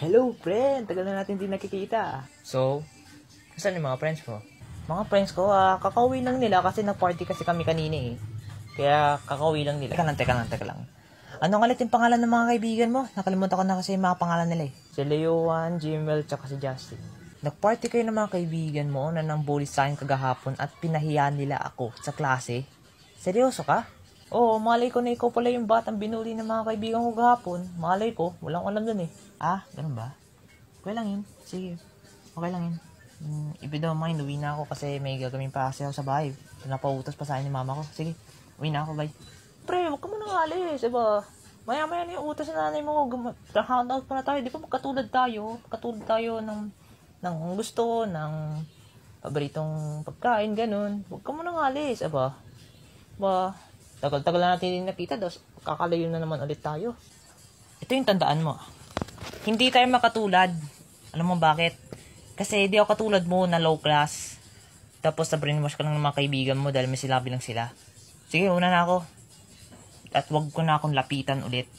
Hello, friend! Tagal na natin din nakikita. So, saan yung mga friends mo? Mga friends ko, kakauwi lang nila kasi nag-party kasi kami kanina eh. Kaya kakauwi lang nila. Teka lang. Anong ulit yung pangalan ng mga kaibigan mo? Nakalimutan ko na kasi yung mga pangalan nila eh. Si Leowan, Jimel, tsaka si Justin. Nag-party kayo ng mga kaibigan mo na nang bully sa akin kagahapon at pinahiya nila ako sa klase? Seryoso ka? Oo, malay ko na ikaw pala yung batang binuli ng mga kaibigan ko gahapon. Malay ko, walang alam dun eh. Ah, ganun ba? Okay lang yun. Sige, okay lang yun. If you don't mind, uwi na ako kasi may gagawin pa kasi ako sa bahay. Pinapautos pa sa akin ni mama ko. Sige, uwi na ako, bye. Pre, huwag ka muna alis, diba? Maya-maya na yung utos na nanay mo. Hangout pa na tayo. Di ba magkatulad tayo? Katulad tayo ng gusto, ng paboritong pagkain, ganun. Huwag ka muna alis, diba? Ba, tagal-tagal na natin nakita, dos kakalayo na naman ulit tayo. Ito yung tandaan mo. Hindi tayo makatulad. Alam mo bakit? Kasi di ako katulad mo na low class. Tapos na brainwash ka lang ng mga kaibigan mo dahil may sila bilang sila. Sige, una na ako. At wag ko na akong lapitan ulit.